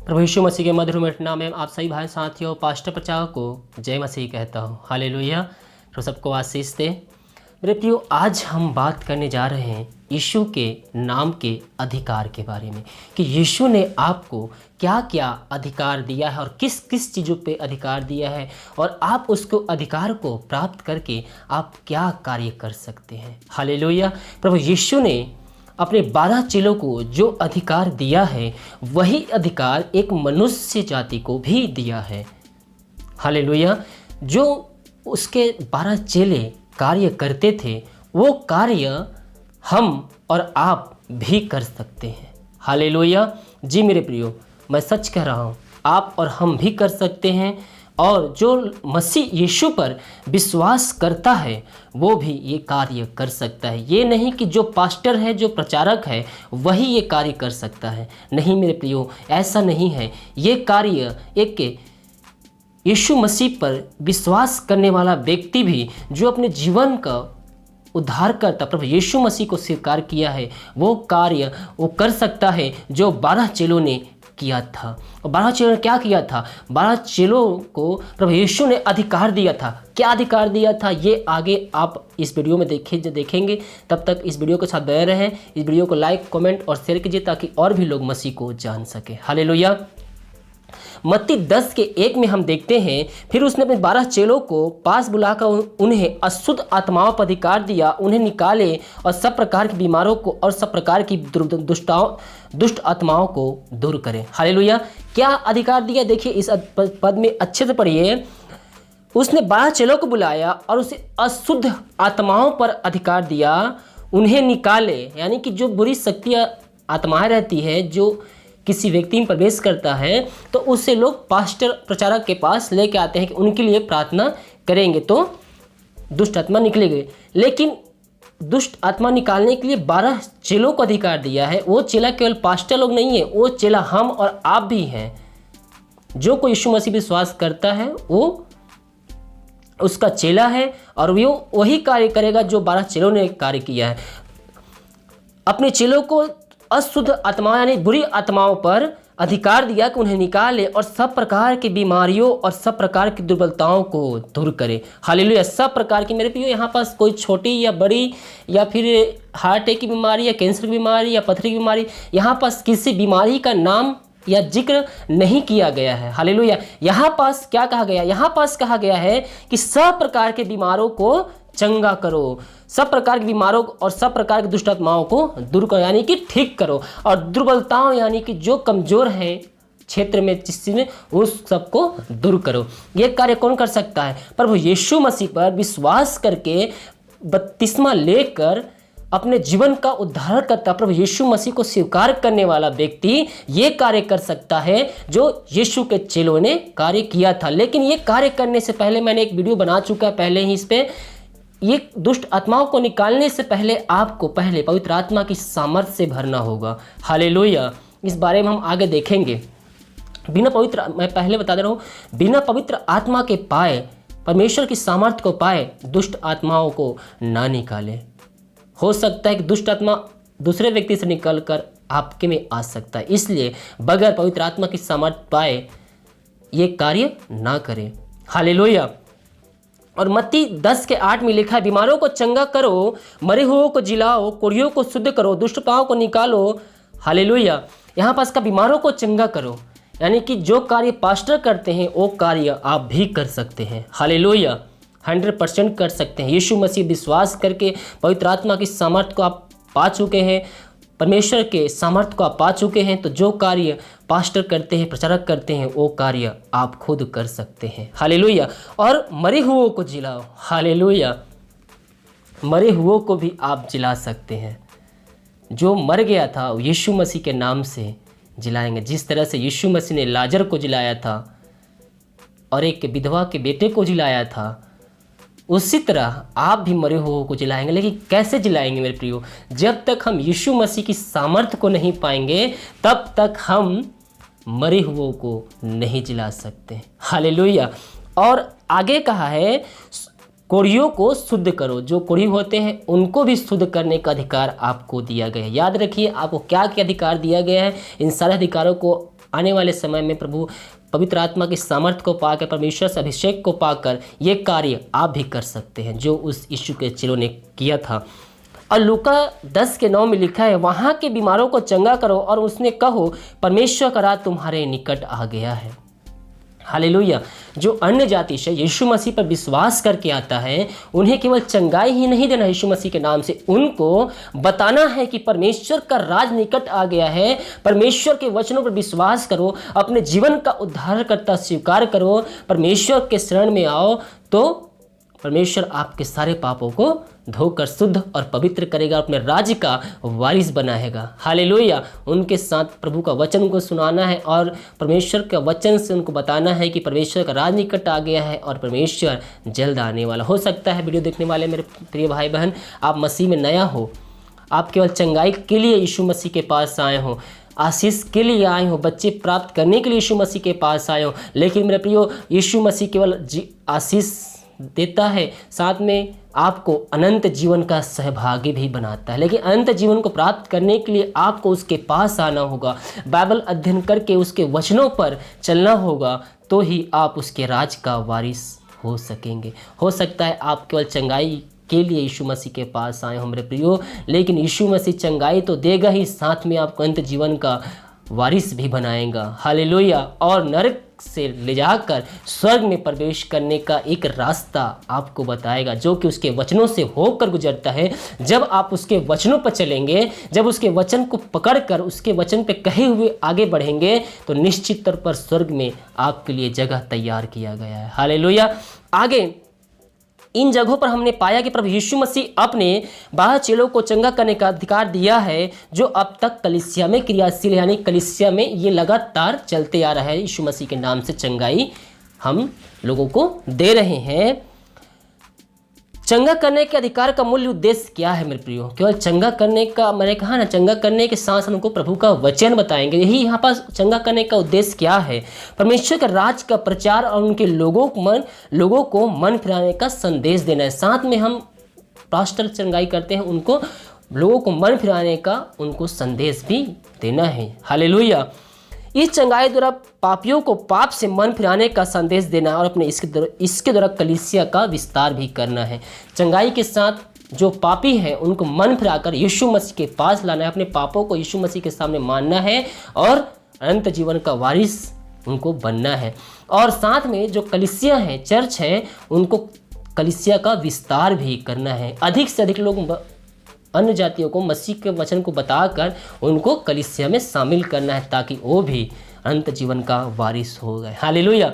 प्रभु यीशु मसीह के मधुर मिठ नाम में आप सभी भाई साथियों पास्टर प्रचारक को जय मसीह कहता हूँ। हालेलुया। तो सबको आशीष दे। मेरे प्रियो, आज हम बात करने जा रहे हैं यीशु के नाम के अधिकार के बारे में कि यीशु ने आपको क्या क्या अधिकार दिया है और किस किस चीज़ों पे अधिकार दिया है और आप उसको अधिकार को प्राप्त करके आप क्या कार्य कर सकते हैं। हालेलुया। प्रभु यीशु ने अपने 12 चेलों को जो अधिकार दिया है वही अधिकार एक मनुष्य जाति को भी दिया है। हालेलुया। जो उसके 12 चेले कार्य करते थे वो कार्य हम और आप भी कर सकते हैं। हालेलुया। जी मेरे प्रियो, मैं सच कह रहा हूँ, आप और हम भी कर सकते हैं और जो मसीह यीशु पर विश्वास करता है वो भी ये कार्य कर सकता है। ये नहीं कि जो पास्टर है, जो प्रचारक है, वही ये कार्य कर सकता है। नहीं मेरे प्रियो, ऐसा नहीं है। ये कार्य एक यीशु मसीह पर विश्वास करने वाला व्यक्ति भी जो अपने जीवन का उद्धारकर्ता प्रभु यीशु मसीह को स्वीकार किया है वो कार्य वो कर सकता है जो 12 चेलों ने किया था। और 12 चेलों ने क्या किया था? 12 चेलों को प्रभु यीशु ने अधिकार दिया था। क्या अधिकार दिया था ये आगे आप इस वीडियो में देखेंगे। तब तक इस वीडियो के साथ बने रहें। इस वीडियो को लाइक, कमेंट और शेयर कीजिए ताकि और भी लोग मसीह को जान सके। हालेलुया। मत्ती 10:1 में हम देखते हैं, फिर उसने अपने 12 चेलों को पास बुलाकर उन्हें अशुद्ध आत्माओं पर अधिकार दिया, उन्हें निकाले और सब प्रकार की बीमारों को और सब प्रकार की दुष्ट आत्माओं को दूर करें। हालेलुया। क्या अधिकार दिया? देखिए इस पद में अच्छे से पढ़िए। उसने 12 चेलों को बुलाया और उसे अशुद्ध आत्माओं पर अधिकार दिया, उन्हें निकाले। यानी कि जो बुरी शक्तियाँ आत्माएं रहती है, जो किसी व्यक्ति में प्रवेश करता है तो उससे लोग पास्टर प्रचारक के पास लेके आते हैं कि उनके लिए प्रार्थना करेंगे तो दुष्ट आत्मा निकलेगी। लेकिन दुष्ट आत्मा निकालने के लिए 12 चेलों को अधिकार दिया है। वो चेला केवल पास्टर लोग नहीं है, वो चेला हम और आप भी हैं। जो कोई यीशु मसीह विश्वास करता है वो उसका चेला है और वो वही कार्य करेगा जो 12 चेलों ने कार्य किया है। अपने चेलों को अशुद्ध आत्मा यानी बुरी आत्माओं पर अधिकार दिया कि उन्हें निकाले और सब प्रकार की बीमारियों और सब प्रकार की दुर्बलताओं को दूर करे। हालेलुया। सब प्रकार की, मेरे प्रियो, यहाँ पास कोई छोटी या बड़ी या फिर हार्ट अटैक की बीमारी या कैंसर की बीमारी या पथरी की बीमारी, यहाँ पास किसी बीमारी का नाम या जिक्र नहीं किया गया है। हालेलुया। यहाँ पास क्या कहा गया? यहाँ पास कहा गया है कि सब प्रकार के बीमारों को चंगा करो, सब प्रकार की बीमारों और सब प्रकार की दुष्ट आत्माओं को दूर करो, यानी कि ठीक करो। और दुर्बलताओं यानी कि जो कमजोर है क्षेत्र में, जिस चीज़ में, उस सबको दूर करो। ये कार्य कौन कर सकता है? प्रभु यीशु मसीह पर विश्वास करके बपतिस्मा लेकर अपने जीवन का उद्धार करता प्रभु यीशु मसीह को स्वीकार करने वाला व्यक्ति ये कार्य कर सकता है जो यीशु के चेलों ने कार्य किया था। लेकिन ये कार्य करने से पहले मैंने एक वीडियो बना चुका है पहले ही इस पर। ये दुष्ट आत्माओं को निकालने से पहले आपको पहले पवित्र आत्मा की सामर्थ्य से भरना होगा। हालेलुया। इस बारे में हम आगे देखेंगे। बिना पवित्र, मैं पहले बता दे रहा हूँ, बिना पवित्र आत्मा के पाए, परमेश्वर की सामर्थ्य को पाए, दुष्ट आत्माओं को ना निकाले। हो सकता है कि दुष्ट आत्मा दूसरे व्यक्ति से निकलकर आपके में आ सकता है, इसलिए बगैर पवित्र आत्मा की सामर्थ्य पाए ये कार्य ना करें। हालेलुया। और मत्ती 10:8 में लिखा है, बीमारों को चंगा करो, मरे हुओं को जिलाओ, कोढ़ियों को शुद्ध करो, दुष्टताओं को निकालो। हालेलुया। यहाँ पास का बीमारों को चंगा करो, यानी कि जो कार्य पास्टर करते हैं वो कार्य आप भी कर सकते हैं। हालेलुया। 100% कर सकते हैं। यीशु मसीह विश्वास करके पवित्र आत्मा की सामर्थ्य को आप पा चुके हैं, परमेश्वर के सामर्थ्य को आप पा चुके हैं, तो जो कार्य पास्टर करते हैं, प्रचारक करते हैं, वो कार्य आप खुद कर सकते हैं। हालेलुया। और मरे हुओं को जिलाओ। हालेलुया। मरे हुओं को भी आप जिला सकते हैं। जो मर गया था यीशु मसीह के नाम से जिलाएंगे। जिस तरह से यीशु मसीह ने लाजर को जिलाया था और एक विधवा के बेटे को जिलाया था, उसी तरह आप भी मरे हुओं को जिलाएंगे। लेकिन कैसे जिलाएंगे मेरे प्रियो? जब तक हम यीशु मसीह की सामर्थ्य को नहीं पाएंगे तब तक हम मरे हुओं को नहीं जिला सकते। हालेलुया। और आगे कहा है, कोढ़ियों को शुद्ध करो। जो कोढ़ी होते हैं उनको भी शुद्ध करने का अधिकार आपको दिया गया है। याद रखिए आपको क्या क्या अधिकार दिया गया है। इन सारे अधिकारों को आने वाले समय में प्रभु पवित्र आत्मा की सामर्थ्य को पाकर, परमेश्वर से अभिषेक को पाकर ये कार्य आप भी कर सकते हैं जो उस यीशु के चेलों ने किया था। और लूका 10:9 में लिखा है, वहाँ के बीमारों को चंगा करो और उसने कहो परमेश्वर का राज तुम्हारे निकट आ गया है। हालेलुया। जो अन्य जाति से यीशु मसीह पर विश्वास करके आता है, उन्हें केवल चंगाई ही नहीं देना यीशु मसीह के नाम से, उनको बताना है कि परमेश्वर का राज निकट आ गया है। परमेश्वर के वचनों पर विश्वास करो, अपने जीवन का उद्धारकर्ता स्वीकार करो, परमेश्वर के शरण में आओ, तो परमेश्वर आपके सारे पापों को धोकर शुद्ध और पवित्र करेगा, अपने राज्य का वारिस बनाएगा। हालेलुया। उनके साथ प्रभु का वचन उनको सुनाना है और परमेश्वर के वचन से उनको बताना है कि परमेश्वर का राज निकट आ गया है और परमेश्वर जल्द आने वाला। हो सकता है वीडियो देखने वाले मेरे प्रिय भाई बहन, आप मसीह में नया हो, आप केवल चंगाई के लिए यीशु मसीह के पास आए हो, आशीष के लिए आए हो, बच्चे प्राप्त करने के लिए यीशु मसीह के पास आए हो। लेकिन मेरे प्रियो, यीशु मसीह केवल आशीष देता है, साथ में आपको अनंत जीवन का सहभागी भी बनाता है। लेकिन अनंत जीवन को प्राप्त करने के लिए आपको उसके पास आना होगा, बाइबल अध्ययन करके उसके वचनों पर चलना होगा, तो ही आप उसके राज का वारिस हो सकेंगे। हो सकता है आप केवल चंगाई के लिए यीशु मसीह के पास आए हो मेरे प्रियो, लेकिन यीशु मसीह चंगाई तो देगा ही, साथ में आपको अनंत जीवन का वारिस भी बनाएगा। हालेलुया। और नरक से ले जाकर स्वर्ग में प्रवेश करने का एक रास्ता आपको बताएगा, जो कि उसके वचनों से होकर गुजरता है। जब आप उसके वचनों पर चलेंगे, जब उसके वचन को पकड़कर उसके वचन पे कहे हुए आगे बढ़ेंगे, तो निश्चित तौर पर स्वर्ग में आपके लिए जगह तैयार किया गया है। हालेलुया। आगे इन जगहों पर हमने पाया कि प्रभु यीशु मसीह अपने 12 चेलों को चंगा करने का अधिकार दिया है, जो अब तक कलीसिया में क्रियाशील है, यानी कलीसिया में ये लगातार चलते आ रहा है। यीशु मसीह के नाम से चंगाई हम लोगों को दे रहे हैं। चंगा करने के अधिकार का मूल्य उद्देश्य क्या है मेरे प्रियो? केवल चंगा करने का, मैंने कहा ना, चंगा करने के साथ हमको प्रभु का वचन बताएंगे। यही यहाँ पर चंगा करने का उद्देश्य क्या है? परमेश्वर का राज का प्रचार और उनके लोगों को मन फिराने का संदेश देना है। साथ में हम पास्टर चंगाई करते हैं, उनको लोगों को मन फिराने का उनको संदेश भी देना है। हालेलुया। इस चंगाई द्वारा पापियों को पाप से मन फिराने का संदेश देना और अपने इसके द्वारा कलीसिया का विस्तार भी करना है। चंगाई के साथ जो पापी हैं उनको मन फिराकर यीशु मसीह के पास लाना है, अपने पापों को यीशु मसीह के सामने मानना है और अनंत जीवन का वारिस उनको बनना है। और साथ में जो कलीसिया है, चर्च है, उनको कलीसिया का विस्तार भी करना है। अधिक से अधिक लोग अन्य जातियों को मसीह के वचन को बताकर उनको कलीसिया में शामिल करना है, ताकि वो भी अनंत जीवन का वारिस हो गए। हालेलुया।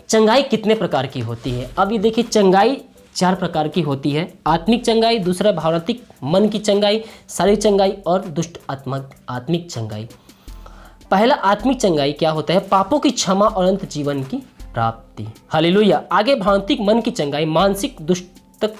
चंगाई कितने प्रकार की होती है? अब ये देखिए, चंगाई 4 प्रकार की होती है। आत्मिक चंगाई, दूसरा भावनात्मक मन की चंगाई, शारीरिक चंगाई और दुष्ट आत्मिक चंगाई। पहला आत्मिक चंगाई क्या होता है? पापों की क्षमा और अनंत जीवन की प्राप्ति। हालेलुया। आगे भावनात्मक मन की चंगाई, मानसिक दुष्ट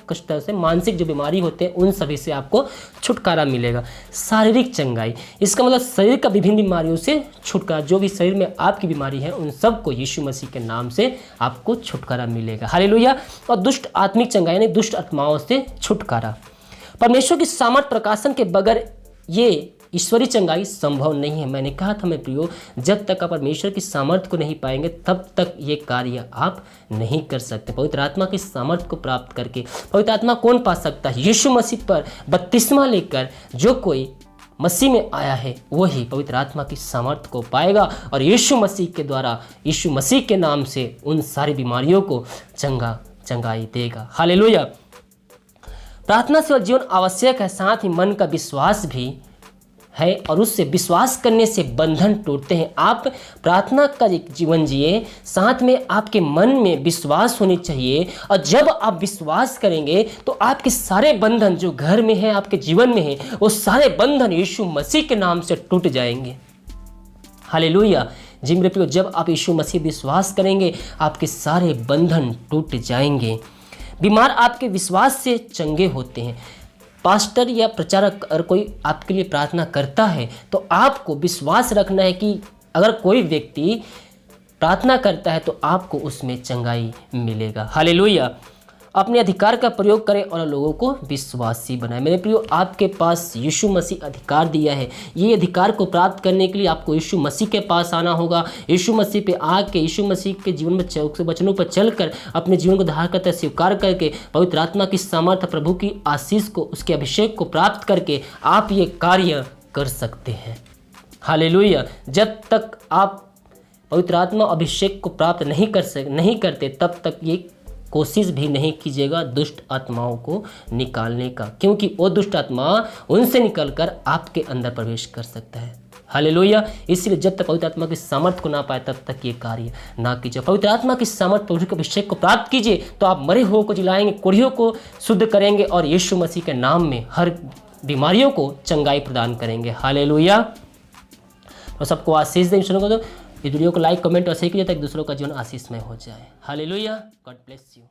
कष्ट से, मानसिक जो बीमारी होते हैं उन सभी से आपको छुटकारा मिलेगा। शारीरिक चंगाई, इसका मतलब शरीर का विभिन्न बीमारियों से छुटकारा, जो भी शरीर में आपकी बीमारी है उन सबको यीशु मसीह के नाम से आपको छुटकारा मिलेगा। हालेलुया। और दुष्ट आत्मिक चंगाई यानी दुष्ट आत्माओं से छुटकारा। परमेश्वर की सामर्थ प्रकाशन के बगैर ये ईश्वरीय चंगाई संभव नहीं है। मैंने कहा था मेरे प्रियो, जब तक आप परमेश्वर की सामर्थ्य को नहीं पाएंगे तब तक ये कार्य आप नहीं कर सकते। पवित्र आत्मा की सामर्थ्य को प्राप्त करके, पवित्र आत्मा कौन पा सकता है? यीशु मसीह पर बपतिस्मा लेकर जो कोई मसीह में आया है वही पवित्र आत्मा की सामर्थ्य को पाएगा और यीशु मसीह के द्वारा, यीशु मसीह के नाम से उन सारी बीमारियों को चंगाई देगा। हालेलुया। प्रार्थना से जीवन आवश्यक है, साथ ही मन का विश्वास भी है और उससे विश्वास करने से बंधन टूटते हैं। आप प्रार्थना का जीवन जिए, साथ में आपके मन में विश्वास होनी चाहिए, और जब आप विश्वास करेंगे तो आपके सारे बंधन जो घर में है, आपके जीवन में है, वो सारे बंधन यीशु मसीह के नाम से टूट जाएंगे। हालेलुया। जी मेरे प्रियो, जब आप यीशु मसीह विश्वास करेंगे आपके सारे बंधन टूट जाएंगे। बीमार आपके विश्वास से चंगे होते हैं। पास्टर या प्रचारक अगर कोई आपके लिए प्रार्थना करता है तो आपको विश्वास रखना है कि अगर कोई व्यक्ति प्रार्थना करता है तो आपको उसमें चंगाई मिलेगा। हालेलुया। अपने अधिकार का प्रयोग करें और लोगों को विश्वासी बनाएं। मेरे प्रियो, आपके पास यीशु मसीह अधिकार दिया है। ये अधिकार को प्राप्त करने के लिए आपको यीशु मसीह के पास आना होगा। यीशु मसीह पे आके यीशु मसीह के जीवन में उसके वचनों पर चलकर अपने जीवन को धारण करते स्वीकार करके पवित्र आत्मा की सामर्थ, प्रभु की आशीष को, उसके अभिषेक को प्राप्त करके आप ये कार्य कर सकते हैं। हालेलुया। जब तक आप पवित्र आत्मा अभिषेक को प्राप्त नहीं करते तब तक ये कोशिश भी नहीं कीजिएगा दुष्ट आत्माओं को निकालने का, क्योंकि वो दुष्ट आत्मा उनसे निकलकर आपके अंदर प्रवेश कर सकता है। हालेलुया। इसलिए जब तक पवित्र आत्मा की सामर्थ्य को ना पाए तब तक ये कार्य ना कीजिए। पवित्र आत्मा की सामर्थ्य, प्रभु के अभिषेक को प्राप्त कीजिए तो आप मरे हुओं को जिलाएंगे, कोढ़ियों को शुद्ध करेंगे और यीशु मसीह के नाम में हर बीमारियों को चंगाई प्रदान करेंगे। हालेलुया। तो सबको आशीष दें। सुनो को तो इस वीडियो को लाइक, कमेंट और शेयर कीजिए ताकि दूसरों का जीवन आशीषमय हो जाए। हालेलुया। God bless you.